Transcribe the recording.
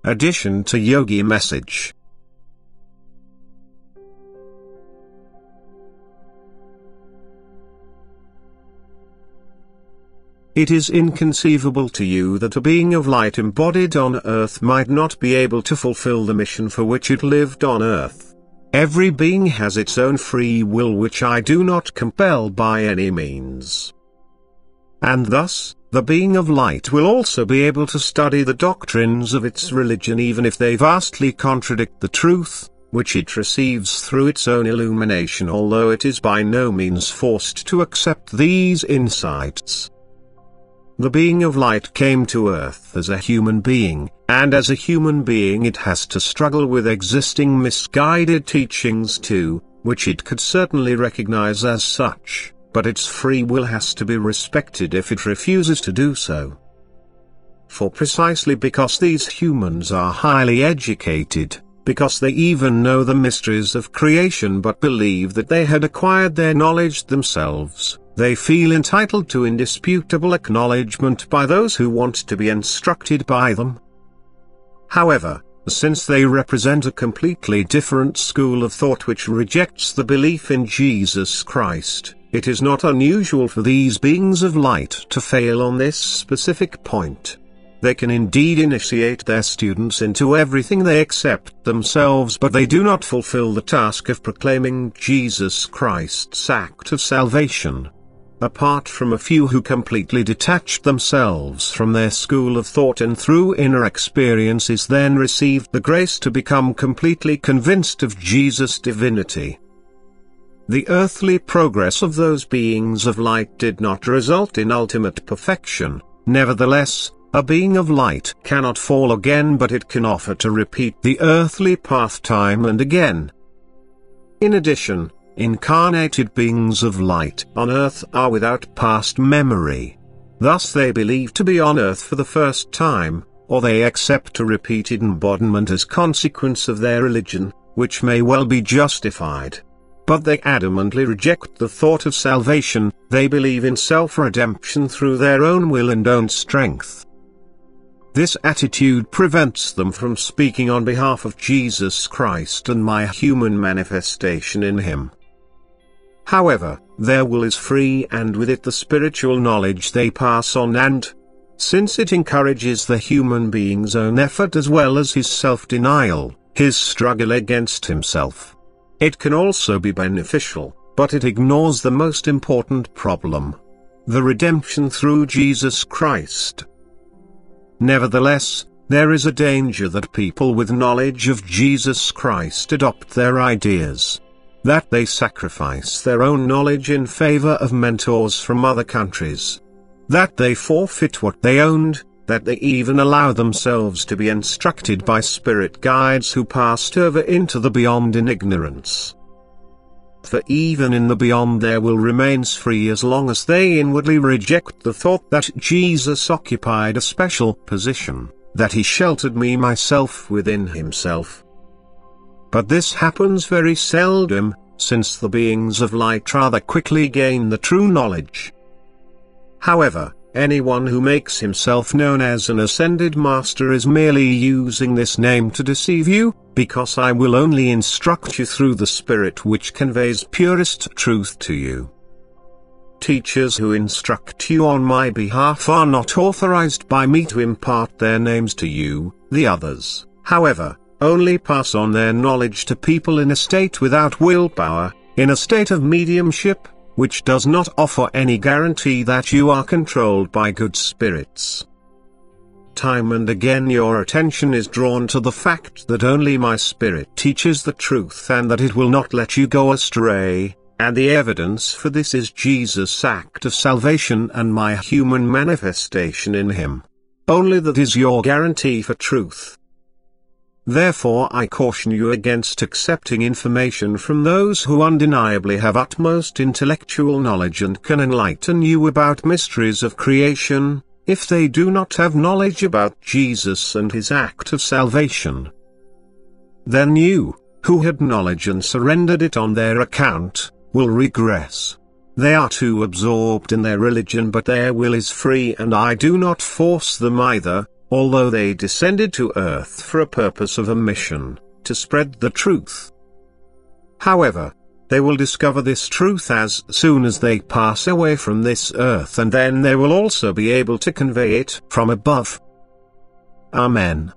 Addition to Yogi message. It is inconceivable to you that a being of light embodied on earth might not be able to fulfill the mission for which it lived on earth. Every being has its own free will, which I do not compel by any means. And thus, the being of light will also be able to study the doctrines of its religion even if they vastly contradict the truth, which it receives through its own illumination, although it is by no means forced to accept these insights. The being of light came to earth as a human being, and as a human being it has to struggle with existing misguided teachings too, which it could certainly recognize as such, but its free will has to be respected if it refuses to do so. For precisely because these humans are highly educated, because they even know the mysteries of creation but believe that they had acquired their knowledge themselves, they feel entitled to indisputable acknowledgement by those who want to be instructed by them. However, since they represent a completely different school of thought which rejects the belief in Jesus Christ, it is not unusual for these beings of light to fail on this specific point. They can indeed initiate their students into everything they accept themselves, but they do not fulfill the task of proclaiming Jesus Christ's act of salvation. Apart from a few who completely detached themselves from their school of thought and through inner experiences then received the grace to become completely convinced of Jesus' divinity. The earthly progress of those beings of light did not result in ultimate perfection. Nevertheless, a being of light cannot fall again, but it can offer to repeat the earthly path time and again. In addition, incarnated beings of light on earth are without past memory. Thus they believe to be on earth for the first time, or they accept a repeated embodiment as consequence of their religion, which may well be justified. But they adamantly reject the thought of salvation. They believe in self-redemption through their own will and own strength. This attitude prevents them from speaking on behalf of Jesus Christ and my human manifestation in Him. However, their will is free, and with it the spiritual knowledge they pass on, and, since it encourages the human being's own effort as well as his self-denial, his struggle against himself, it can also be beneficial, but it ignores the most important problem: the redemption through Jesus Christ. Nevertheless, there is a danger that people with knowledge of Jesus Christ adopt their ideas, that they sacrifice their own knowledge in favor of mentors from other countries, that they forfeit what they owned, that they even allow themselves to be instructed by spirit guides who passed over into the beyond in ignorance. For even in the beyond their will remains free as long as they inwardly reject the thought that Jesus occupied a special position, that He sheltered me myself within Himself. But this happens very seldom, since the beings of light rather quickly gain the true knowledge. However, anyone who makes himself known as an ascended master is merely using this name to deceive you, because I will only instruct you through the Spirit which conveys purest truth to you. Teachers who instruct you on my behalf are not authorized by me to impart their names to you. The others, however, only pass on their knowledge to people in a state without willpower, in a state of mediumship, which does not offer any guarantee that you are controlled by good spirits. Time and again your attention is drawn to the fact that only my Spirit teaches the truth and that it will not let you go astray, and the evidence for this is Jesus' act of salvation and my human manifestation in Him. Only that is your guarantee for truth. Therefore I caution you against accepting information from those who undeniably have utmost intellectual knowledge and can enlighten you about mysteries of creation, if they do not have knowledge about Jesus and His act of salvation. Then you, who had knowledge and surrendered it on their account, will regress. They are too absorbed in their religion, but their will is free and I do not force them either, although they descended to earth for a purpose of a mission, to spread the truth. However, they will discover this truth as soon as they pass away from this earth, and then they will also be able to convey it from above. Amen.